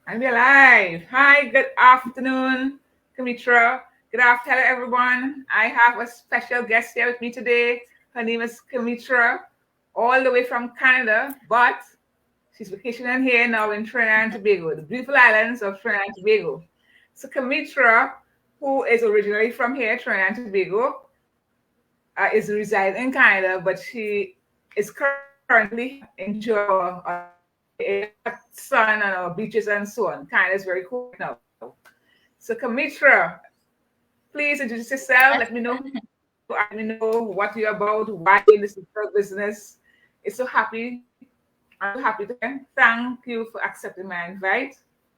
And we're live. Hi, good afternoon, Camitra. Good afternoon, everyone. I have a special guest here with me today. Her name is Camitra, all the way from Canada, but she's vacationing here now in Trinidad and Tobago, the beautiful islands of Trinidad and Tobago. So Camitra, who is originally from here, Trinidad and Tobago, is residing in Canada, but she is currently enjoying sun and our beaches and so on. Canada is very cool now. So Camitra, please introduce yourself. Let me know who you are. Let me know what you're about, why you're in this business. It's so happy. I'm so happy to thank you for accepting my invite.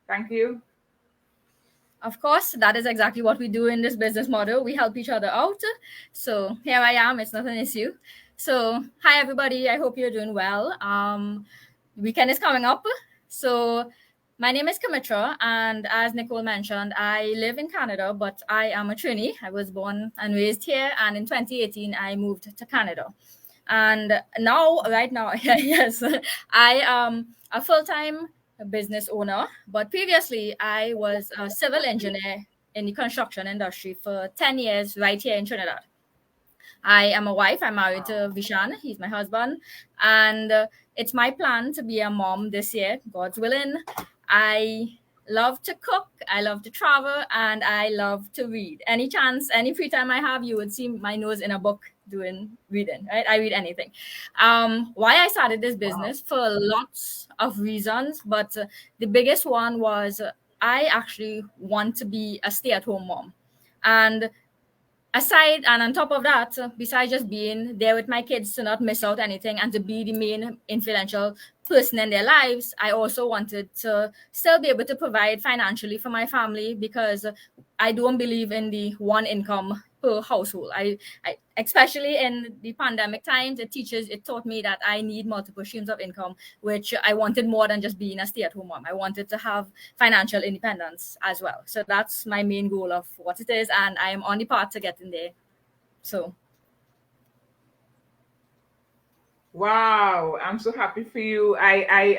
Thank you. Of course, that is exactly what we do in this business model. We help each other out. So here I am. It's not an issue. So hi everybody. I hope you're doing well. Weekend is coming up. So my name is Camitra, and as Nicole mentioned, I live in Canada, but I am a Trini. I was born and raised here, and in 2018 I moved to Canada. And now, right now, yes, I am a full-time business owner, but previously I was a civil engineer in the construction industry for 10 years right here in Trinidad. I am a wife. I'm married to Vishan. He's my husband. And it's my plan to be a mom this year, God's willing. I love to cook, I love to travel, and I love to read. Any chance, any free time I have, you would see my nose in a book doing reading, right? I read anything. Why I started this business for lots of reasons, but the biggest one was I actually want to be a stay-at-home mom. And aside and on top of that, besides just being there with my kids to not miss out anything and to be the main influential person in their lives, I also wanted to still be able to provide financially for my family, because I don't believe in the one income per household. I especially in the pandemic times, it taught me that I need multiple streams of income, which I wanted more than just being a stay-at-home mom. I wanted to have financial independence as well. So that's my main goal of what it is, and I am on the path to getting there. So Wow, I'm so happy for you. I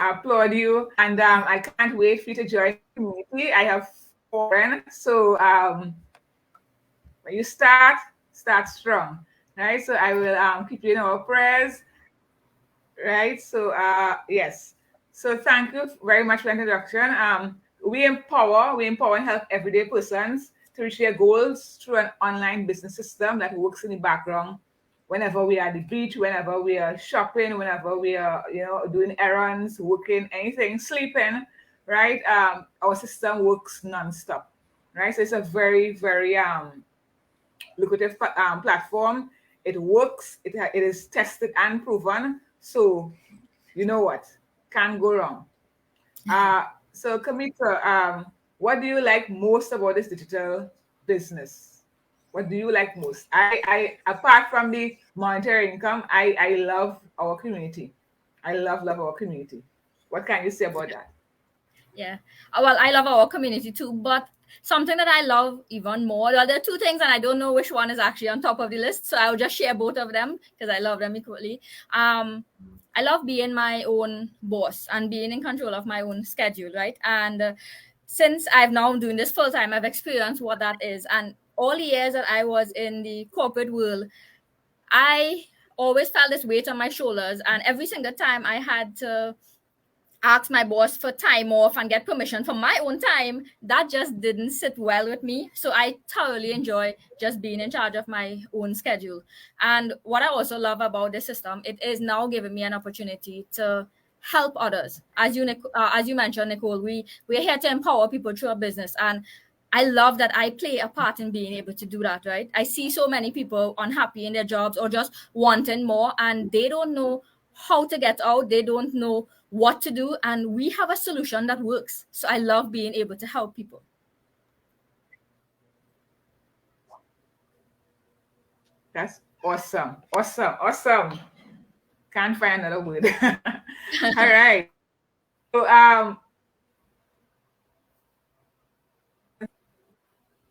applaud you, and I can't wait for you to join the community. I have foreign, so when you start strong, right? So I will keep you in our prayers, right? So yes. So thank you very much for the introduction. We empower and help everyday persons to reach their goals through an online business system that works in the background. Whenever we are at the beach, whenever we are shopping, whenever we are, doing errands, working, anything, sleeping, right? Our system works non-stop, right? So it's a very, very lucrative platform. It works. It is tested and proven. So you know what? Can't go wrong. So Kamitra, what do you like most about this digital business? What do you like most? I apart from the monetary income, I love our community. I love our community. What can you say about that? yeah. Well, I love our community too, but something that I love even more. Well, there are two things, and I don't know which one is actually on top of the list, so I'll just share both of them because I love them equally. I love being my own boss and being in control of my own schedule, right? And since I've now doing this full time, I've experienced what that is. And all the years that I was in the corporate world, I always felt this weight on my shoulders, and every single time I had to ask my boss for time off and get permission for my own time, that just didn't sit well with me. So I thoroughly enjoy just being in charge of my own schedule. And what I also love about this system, it is now giving me an opportunity to help others. As you mentioned, Nicole, we're here to empower people through our business, and I love that I play a part in being able to do that, right? I see so many people unhappy in their jobs or just wanting more, and they don't know how to get out. They don't know what to do, and we have a solution that works. So I love being able to help people. That's awesome. Awesome. Awesome. Can't find another word. All right. So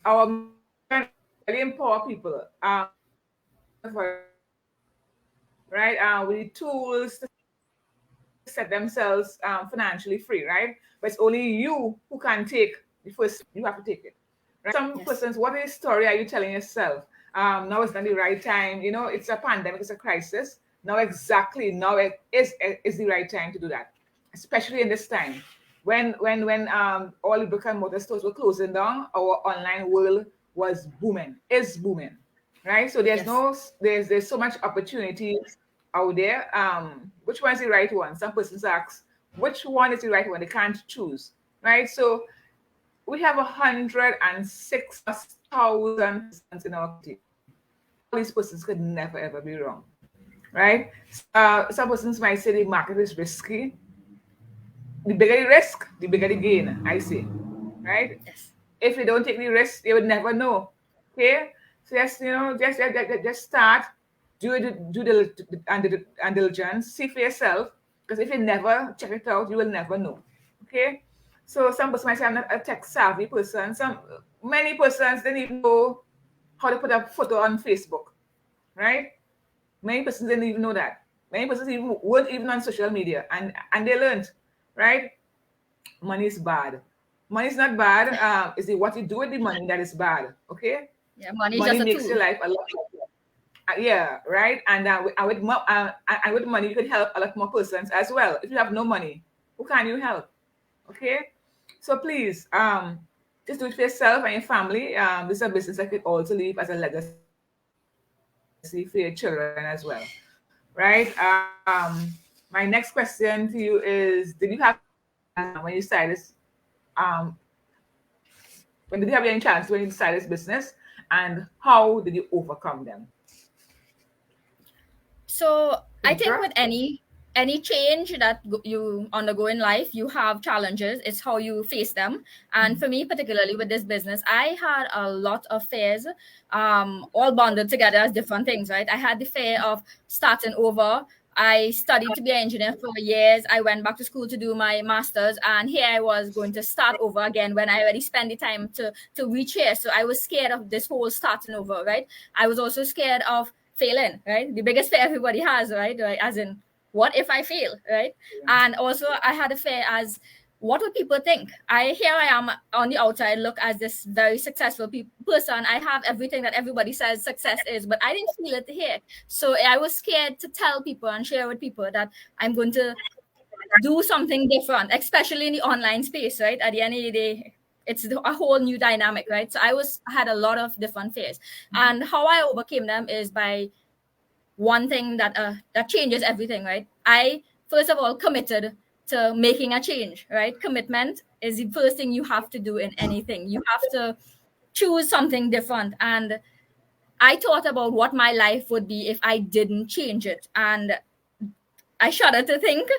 our mission is really empower people. For right? With tools to set themselves financially free, right? But it's only you who can take the first. You have to take it. Right? Some persons, what is story are you telling yourself? Now it's not the right time. You know, it's a pandemic, it's a crisis. Now it is the right time to do that, especially in this time when all the brick and mortar stores were closing down. Our online world was booming, is booming, right? So there's so much opportunities out there. Which one is the right one? Some persons ask, which one is the right one? They can't choose, right? So we have 106,000 persons in our community. All these persons could never ever be wrong, right? Some persons might say the market is risky. The bigger the risk, the bigger the gain, I say, right? Yes. If you don't take the risk, you would never know. Okay, so just start, do the diligence, see for yourself. Because if you never check it out, you will never know. Okay, so some person might say I'm not a tech savvy person. Many persons didn't even know how to put a photo on Facebook, right? Many persons didn't even know that. Many persons weren't even on social media, and they learned, right? Money is bad. Money is not bad. It's what you do with the money that is bad. Okay. Yeah, money is Money just a makes tool. your life a lot better. Yeah, right. And with money, you can help a lot more persons as well. If you have no money, who can you help? Okay. So please, just do it for yourself and your family. This is a business that could also leave as a legacy for your children as well, right? My next question to you is: did you have when you started this? Um, when did you have any chance when you started this business, and how did you overcome them? So I think Camitra? with any change that you undergo in life, you have challenges. It's how you face them. And for me, particularly with this business, I had a lot of fears, all bonded together as different things. Right? I had the fear of starting over. I studied to be an engineer for years. I went back to school to do my master's, and here I was going to start over again when I already spent the time to reach here. So I was scared of this whole starting over, right? I was also scared of failing, right? The biggest fear everybody has, right? As in, what if I fail, right? And also, I had a fear as what would people think? Here I am on the outside, look as this very successful person. I have everything that everybody says success is, but I didn't feel it here. So I was scared to tell people and share with people that I'm going to do something different, especially in the online space, right? At the end of the day, it's a whole new dynamic, right? So I had a lot of different fears, and how I overcame them is by one thing that changes everything, right? I first of all committed to making a change, right? Commitment is the first thing you have to do in anything. You have to choose something different, and I thought about what my life would be if I didn't change it, and I shudder to think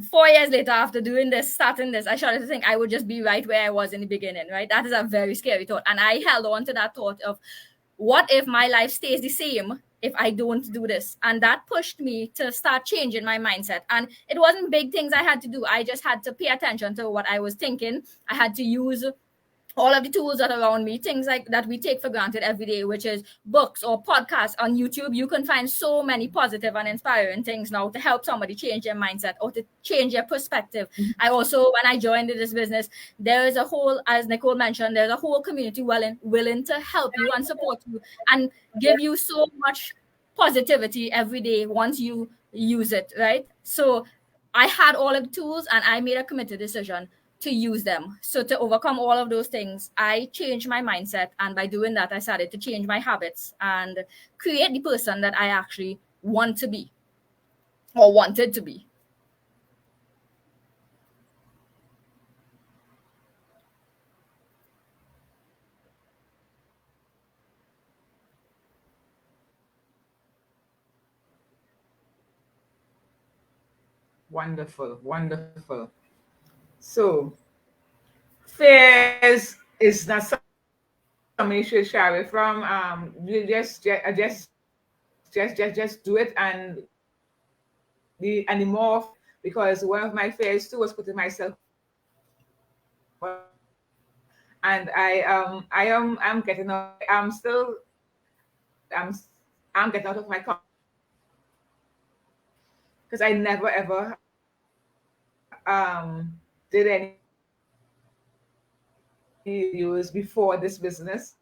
4 years later after doing this, starting this, I shudder to think I would just be right where I was in the beginning, right? That is a very scary thought. And I held on to that thought of what if my life stays the same if I don't do this? And that pushed me to start changing my mindset. And it wasn't big things I had to do. I just had to pay attention to what I was thinking. I had to use all of the tools that are around me, things like that we take for granted every day, which is books or podcasts on YouTube. You can find so many positive and inspiring things now to help somebody change their mindset or to change their perspective. I also, when I joined this business, there is a whole, as Nicole mentioned, there's a whole community willing to help you and support you and give you so much positivity every day once you use it, right? So I had all of the tools and I made a committed decision to use them. So to overcome all of those things, I changed my mindset. And by doing that, I started to change my habits and create the person that I actually want to be or wanted to be. Wonderful, wonderful. So fears is not something you should shy away from. You just do it, and the more, because one of my fears too was putting myself, and I'm getting out. I'm I'm getting out of my comfort because I never ever did any videos before this business.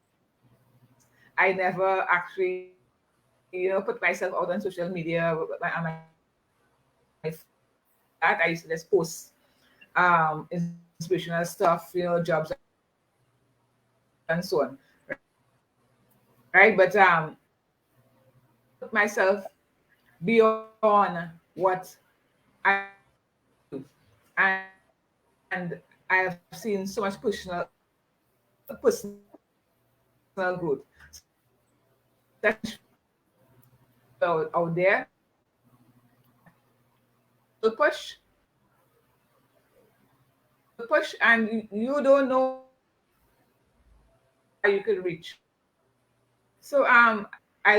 I never actually, put myself out on social media on my that. I used to just post inspirational stuff, jobs and so on. Right? But put myself beyond what I do. And I have seen so much personal growth. That's out there. The push, and you don't know how you could reach. So I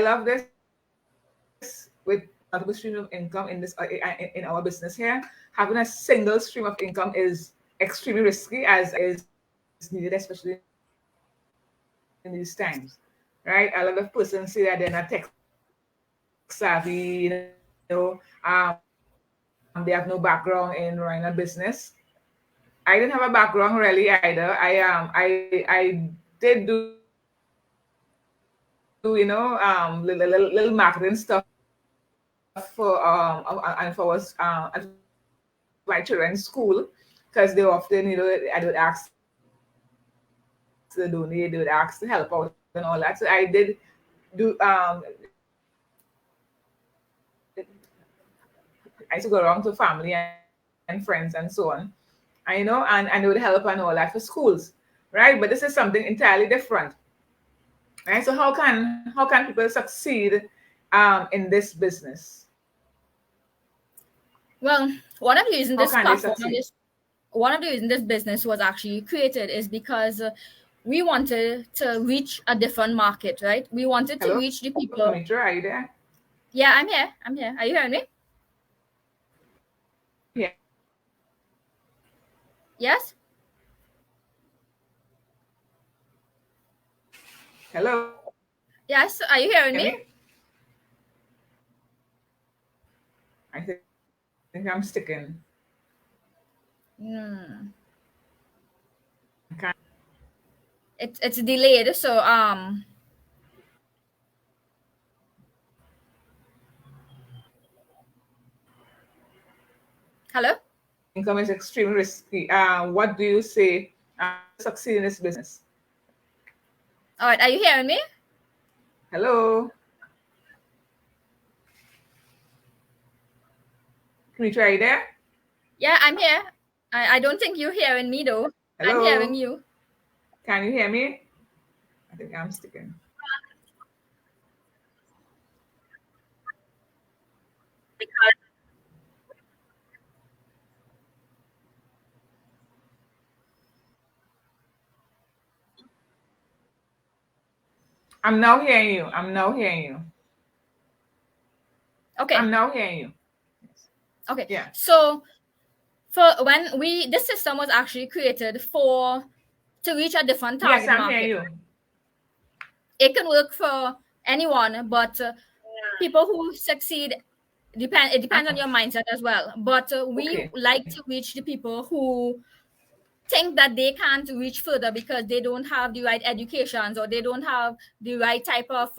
love this with multiple streams of income in this in our business here. Having a single stream of income is extremely risky, as is needed, especially in these times, right? A lot of persons say that they're not tech savvy, they have no background in running a business. I didn't have a background really either. I did do little marketing stuff for and for us my children's school, because they often I would ask to donate, they would ask to help out and all that. So I did do I used to go around to family and friends and so on. I know, and they would help and all that for schools, right? But this is something entirely different, right? So how can people succeed in this business? Well, one of the reasons this platform one of the reasons this business was actually created is because we wanted to reach a different market, right? We wanted to reach the people. Camitra, are you there? Yeah, I'm here. I'm here. Are you hearing me? Yeah. Yes? Hello? Yes, are you hearing me? I think I'm sticking. It's delayed, so hello? Income is extremely risky. What do you say succeed in this business? All right, are you hearing me? Hello? Can you try there? Yeah, I'm here. I don't think you're hearing me though. Hello? I'm hearing you. Can you hear me? I think I'm sticking. I'm now hearing you. Okay. I'm now hearing you. Okay. Yeah. So for when this system was actually created to reach a different target market. Yes, I'm market. hearing you. It can work for anyone, but people who succeed it depends on your mindset as well. But we like to reach the people who think that they can't reach further because they don't have the right educations or they don't have the right type of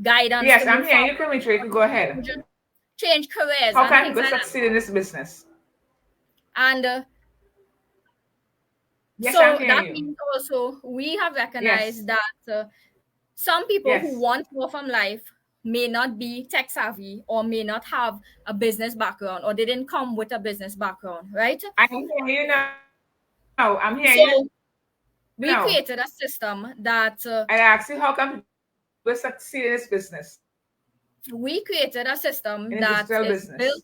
guidance. Yes, I'm hearing you, Camitra. You can go ahead. Change careers. How can people succeed in this business? And yes, so that means also we have recognized that some people who want more from life may not be tech savvy or may not have a business background or they didn't come with a business background, right? I'm hearing you now. No, I'm hearing you. We created a system that I asked you, how can people succeed in this business? We created a system that is built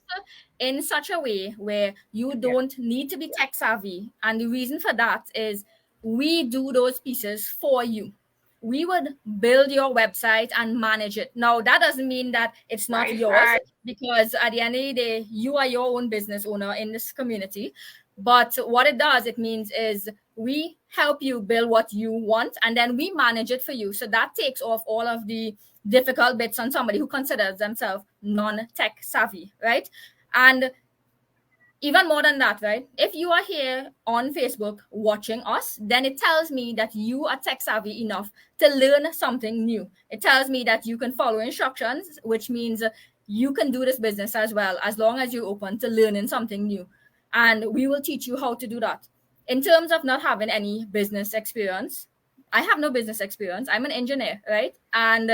in such a way where you don't need to be tech savvy. And the reason for that is we do those pieces for you. We would build your website and manage it. Now, that doesn't mean that it's not yours, because at the end of the day, you are your own business owner in this community. But what it does, it means is we help you build what you want and then we manage it for you. So that takes off all of the difficult bits on somebody who considers themselves non-tech savvy, right? And even more than that, right? If you are here on Facebook watching us, then it tells me that you are tech savvy enough to learn something new. It tells me that you can follow instructions, which means you can do this business as well, as long as you're open to learning something new. And we will teach you how to do that. In terms of not having any business experience, I have no business experience. I'm an engineer, right? And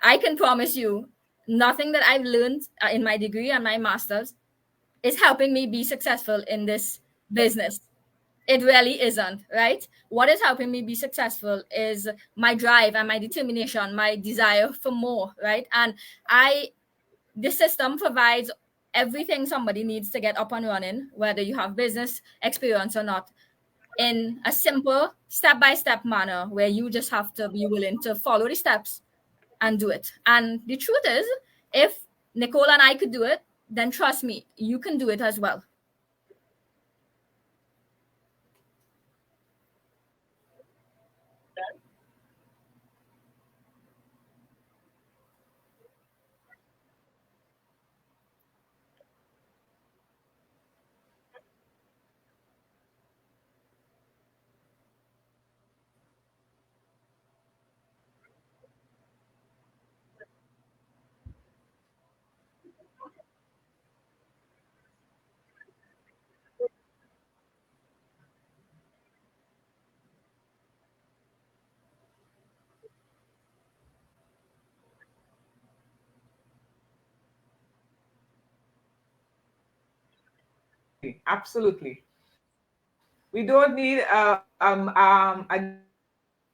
I can promise you, nothing that I've learned in my degree and my master's is helping me be successful in this business. It really isn't, right? What is helping me be successful is my drive and my determination, my desire for more, right? And the system provides everything somebody needs to get up and running, whether you have business experience or not, in a simple step-by-step manner where you just have to be willing to follow the steps and do it. And the truth is, if Nicole and I could do it, then trust me, you can do it as well. Absolutely. We don't need I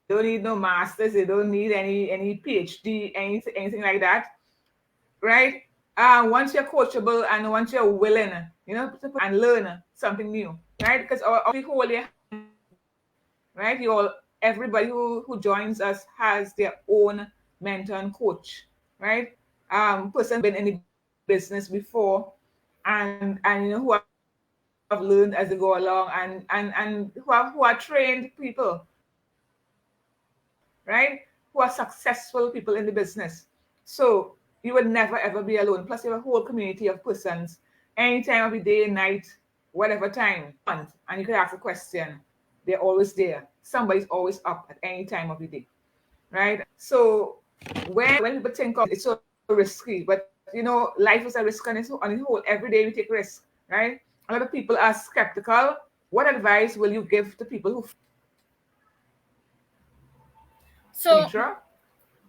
don't need no masters. They don't need any PhD, anything like that, right? Once you're coachable and once you're willing, and learn something new, right? Because our whole year, right? Everybody who joins us has their own mentor and coach, right? Person been in the business before, and who have learned as they go along, and who are trained people, right? Who are successful people in the business. So you would never ever be alone. Plus, you have a whole community of persons, any time of the day, night, whatever time, and you can ask a question. They're always there. Somebody's always up at any time of the day, right? So when people think of it's so risky, but life is a risk on its whole. Every day we take risks, right? A lot of people are skeptical. What advice will you give to people who So Camitra?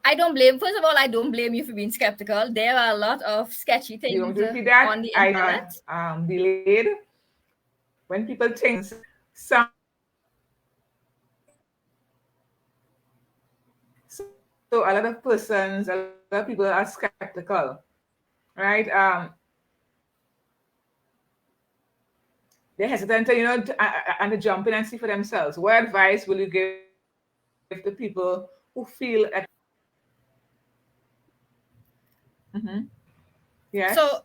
I don't blame, first of all, I don't blame you for being skeptical. There are a lot of sketchy Do you want things to repeat that? on the internet. Delayed. When people think some, so a lot of persons, a lot of people are skeptical, right? They're hesitant to jump in and see for themselves. What advice will you give to people who feel at? Mm-hmm. Yes. So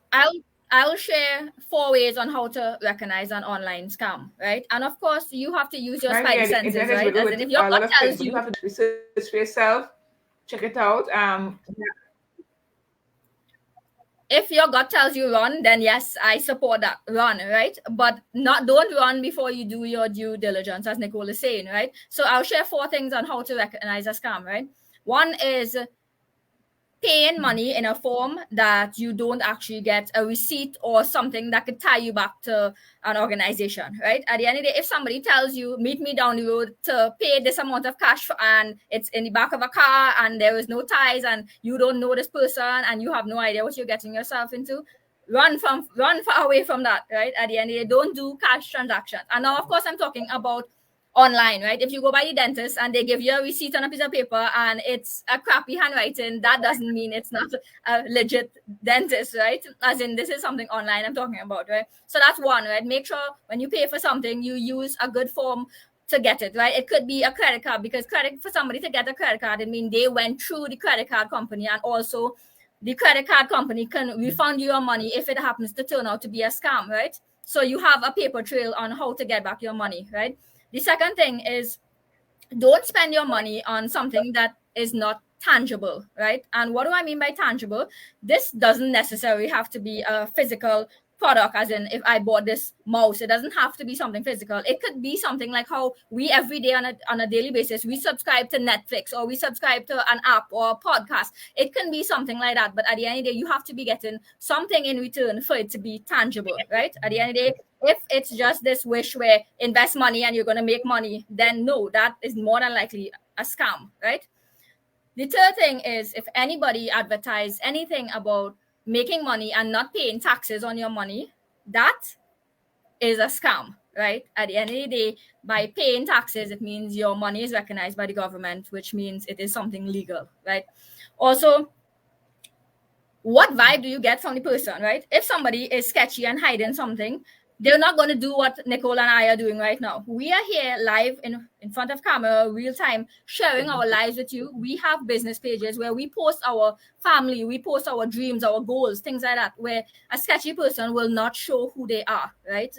I'll share 4 ways on how to recognize an online scam, right? And of course, you have to use your Right, spidey yeah, senses, the internet is right? really As with in, if your a lot gut of tells things, but you you, have to research for yourself. Check it out. if your gut tells you run, then yes, I support that. Run, right? But don't run before you do your due diligence, as Nicole is saying, right? So I'll share 4 things on how to recognize a scam, right? One is paying money in a form that you don't actually get a receipt or something that could tie you back to an organization, right? At the end of the day, if somebody tells you, meet me down the road to pay this amount of cash and it's in the back of a car and there is no ties and you don't know this person and you have no idea what you're getting yourself into, run far away from that, right? At the end of the day, don't do cash transactions. And now, of course, I'm talking about online, right? If you go by the dentist and they give you a receipt on a piece of paper and it's a crappy handwriting, that doesn't mean it's not a legit dentist, right? As in, this is something online I'm talking about, right? So that's one, right? Make sure when you pay for something, you use a good form to get it, right? It could be a credit card, because for somebody to get a credit card, it means they went through the credit card company, and also the credit card company can refund you your money if it happens to turn out to be a scam, right? So you have a paper trail on how to get back your money, right? The second thing is, don't spend your money on something that is not tangible, right? And what do I mean by tangible? This doesn't necessarily have to be a physical product, as in if I bought this mouse. It doesn't have to be something physical. It could be something like how we every day on a daily basis, we subscribe to Netflix or we subscribe to an app or a podcast. It can be something like that. But at the end of the day, you have to be getting something in return for it to be tangible, right? At the end of the day, if it's just this wish where invest money and you're going to make money, then no, that is more than likely a scam, right? The third thing is, if anybody advertise anything about making money and not paying taxes on your money, that is a scam, right? At the end of the day, by paying taxes, it means your money is recognized by the government, which means it is something legal, right? Also, what vibe do you get from the person, right? If somebody is sketchy and hiding something, they're not going to do what Nicole and I are doing right now. We are here live in front of camera, real time, sharing our lives with you. We have business pages where we post our family, we post our dreams, our goals, things like that, where a sketchy person will not show who they are, right?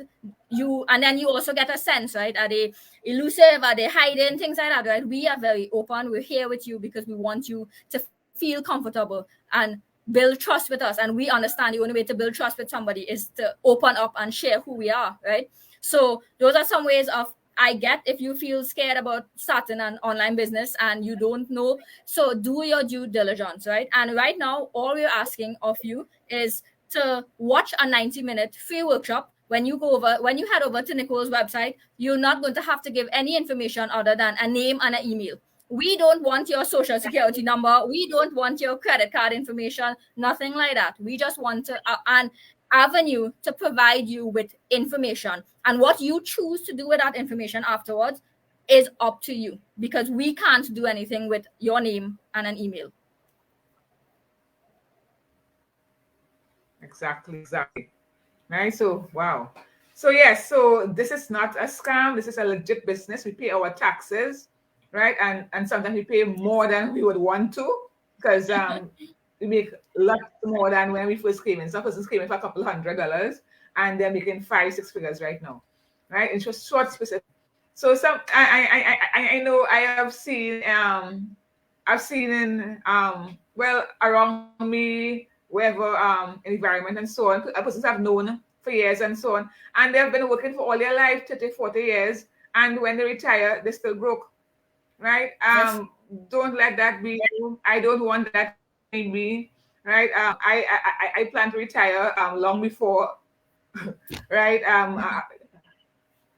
And then you also get a sense, right? Are they elusive? Are they hiding? Things like that, right? We are very open. We're here with you because we want you to feel comfortable and build trust with us. And we understand the only way to build trust with somebody is to open up and share who we are, right? So those are some ways of, I get if you feel scared about starting an online business and you don't know, so do your due diligence, right? And right now, all we're asking of you is to watch a 90-minute free workshop. When you head over to Nicole's website, you're not going to have to give any information other than a name and an email. We don't want your social security number. We don't want your credit card information, nothing like that. We just want an avenue to provide you with information. And what you choose to do with that information afterwards is up to you, because we can't do anything with your name and an email. Exactly. Right. So, wow. So, yes. So, this is not a scam. This is a legit business. We pay our taxes, right? And sometimes we pay more than we would want to, because we make lots more than when we first came in. Some persons came in for a couple $100 and they're making 5-6 figures right now, right? It's just short specific. So I know I have seen in well, around me, wherever environment and so on, persons have known for years and so on, and they've been working for all their life, 30-40 years, and when they retire, they're still broke, right? Yes. Don't let that be you. I don't want that to be me, right? I plan to retire long before, right?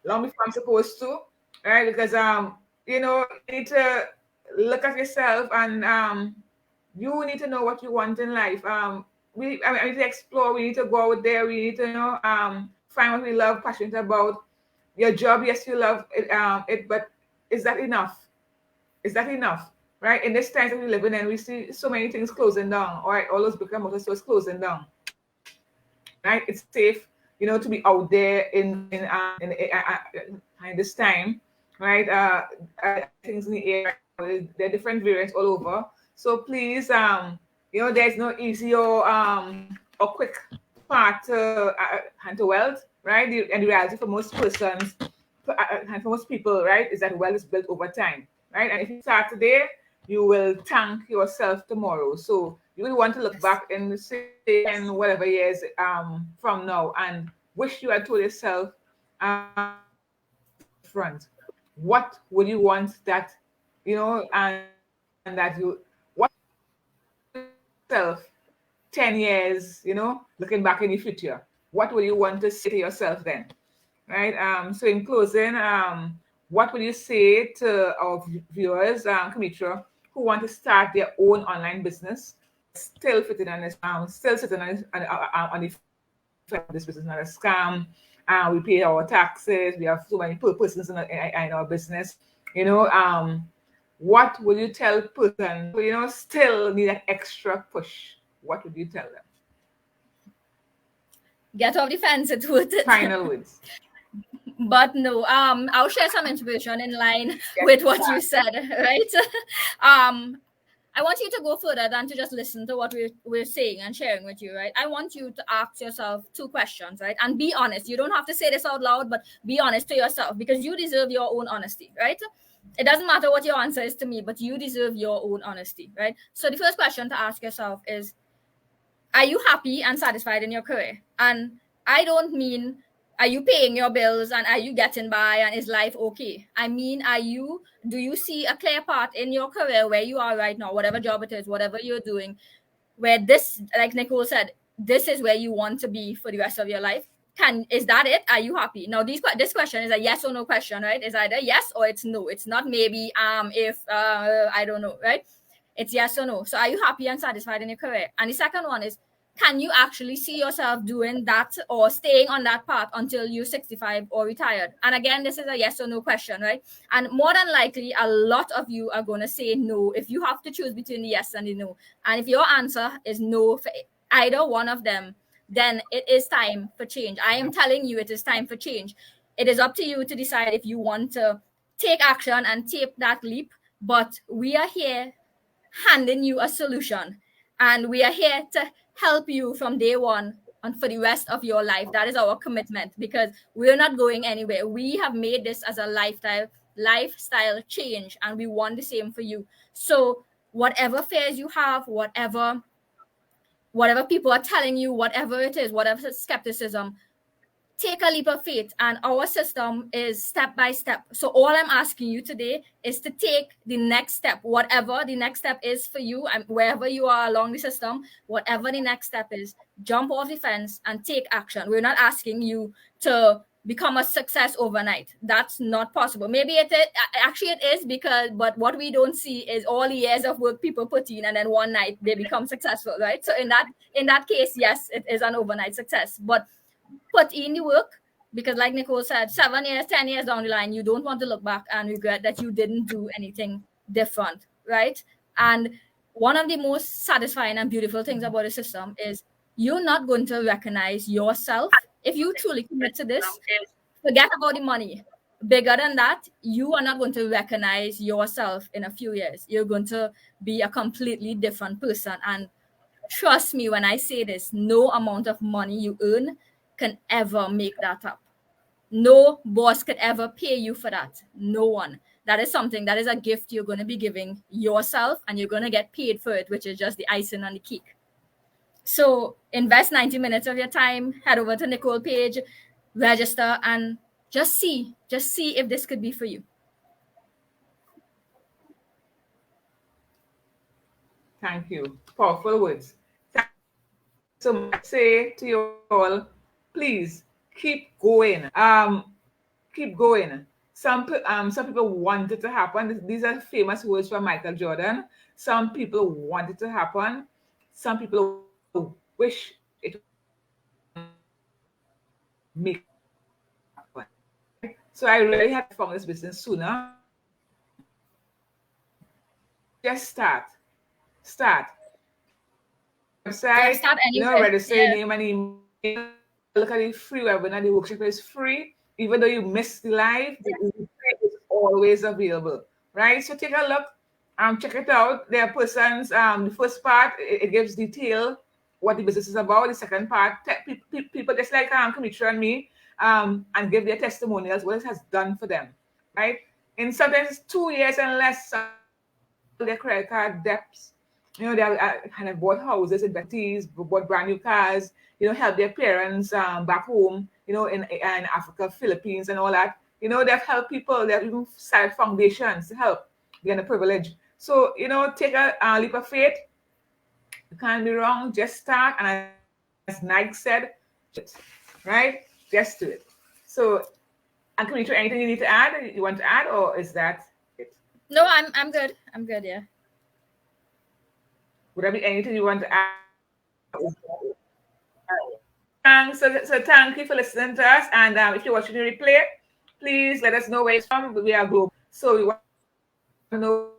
Long before I'm supposed to, right? Because you need to look at yourself, and you need to know what you want in life. We need to explore. We need to go out there. We need to find what we love, passionate about. Your job, yes, you love it, but is that enough? Is that enough? Right? In this time that we live in, and we see so many things closing down. All right, all those brick and mortar stores closing down. Right? It's safe, to be out there in this time, right? Things in the air. There are different variants all over. So please, there's no easy or quick path to wealth, right? And the reality for most persons, and for most people, right, is that wealth is built over time, right? And if you start today, you will thank yourself tomorrow. So you will want to look back in, say, 10 whatever years from now, and wish you had told yourself front, what would you want that, and that you, what yourself 10 years, looking back in the future, what would you want to say to yourself then, right? So in closing, what would you say to our viewers, Camitra, who want to start their own online business, still sitting on this, on this business, not a scam? We pay our taxes. We have so many persons in our business. What would you tell person who still need an extra push? What would you tell them? Get off the fence. It's worth it. Final words. But no, I'll share some information in line with what you said, right? I want you to go further than to just listen to what we're saying and sharing with you, right? I want you to ask yourself 2 questions, right? And be honest. You don't have to say this out loud, but be honest to yourself, because you deserve your own honesty, right? It doesn't matter what your answer is to me, but you deserve your own honesty, right? So the first question to ask yourself is, are you happy and satisfied in your career? And I don't mean are you paying your bills and are you getting by and is life okay? I mean, do you see a clear path in your career where you are right now, whatever job it is, whatever you're doing, where this, like Nicole said, this is where you want to be for the rest of your life? Is that it? Are you happy? Now, this question is a yes or no question, right? It's either yes or it's no. It's not maybe if I don't know, right? It's yes or no. So are you happy and satisfied in your career? And the second one is, can you actually see yourself doing that or staying on that path until you're 65 or retired? And again, this is a yes or no question, right? And more than likely, a lot of you are going to say no if you have to choose between the yes and the no. And if your answer is no for either one of them, then it is time for change. I am telling you, it is time for change. It is up to you to decide if you want to take action and take that leap. But we are here handing you a solution, and we are here to help you from day one and for the rest of your life. That is our commitment, because we're not going anywhere. We have made this as a lifestyle change, and we want the same for you. So whatever fears you have, whatever people are telling you, whatever it is, whatever skepticism, take a leap of faith. And our system is step by step. So all I'm asking you today is to take the next step, whatever the next step is for you, and wherever you are along the system, whatever the next step is, jump off the fence and take action. We're not asking you to become a success overnight. That's not possible. Maybe it is, actually it is, but what we don't see is all the years of work people put in, and then one night they become successful, right? So in that case, yes, it is an overnight success. But put in the work, because like Nicole said, 7 years, 10 years down the line, you don't want to look back and regret that you didn't do anything different, right? And one of the most satisfying and beautiful things about the system is you're not going to recognize yourself if you truly commit to this. Forget about the money. Bigger than that, you are not going to recognize yourself in a few years. You're going to be a completely different person. And trust me when I say this, no amount of money you earn can ever make that up. No boss could ever pay you for that. No one. That is something, that is a gift you're going to be giving yourself, and you're going to get paid for it, which is just the icing on the cake. So invest 90 minutes of your time, head over to Nicole page, register, and just see if this could be for you. Thank you. Powerful words. Thank you so much. Say to you all, please keep going. Keep going. Some people want it to happen. These are famous words from Michael Jordan. Some people want it to happen. Some people wish it make happen. So I really had to form this business sooner. Just start. Website, Start anywhere. register your name and email. Look at the free webinar. The workshop is free. Even though you missed the live, the replay is always available, right? So take a look, check it out. There are persons, the first part, it gives detail what the business is about. The second part, people just like Camitra and me, and give their testimonials, what it has done for them, right? In sometimes 2 years and less, their credit card debts. They have kind of bought houses, invested, bought brand new cars, help their parents back home, in Africa, Philippines, and all that. They've helped people, they've even started foundations to help. They're in a privilege. So, take a leap of faith. You can't be wrong. Just start. And as Nike said, right? Just do it. So, and Camitra, anything you need to add? You want to add, or is that it? No, I'm good. I'm good, yeah. Would there be anything you want to add? So thank you for listening to us. And if you're watching the replay, please let us know where it's from. We are global. So we want to know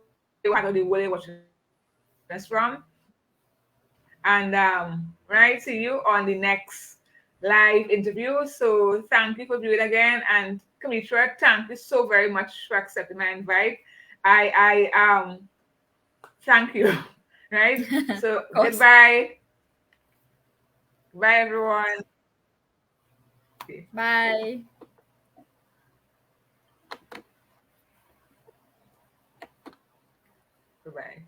what the world you're watching us from. And right, see you on the next live interview. So thank you for viewing again. And Camitra, thank you so very much for accepting my invite. I thank you. Right? So goodbye. Bye everyone. Okay. Bye. Bye-bye.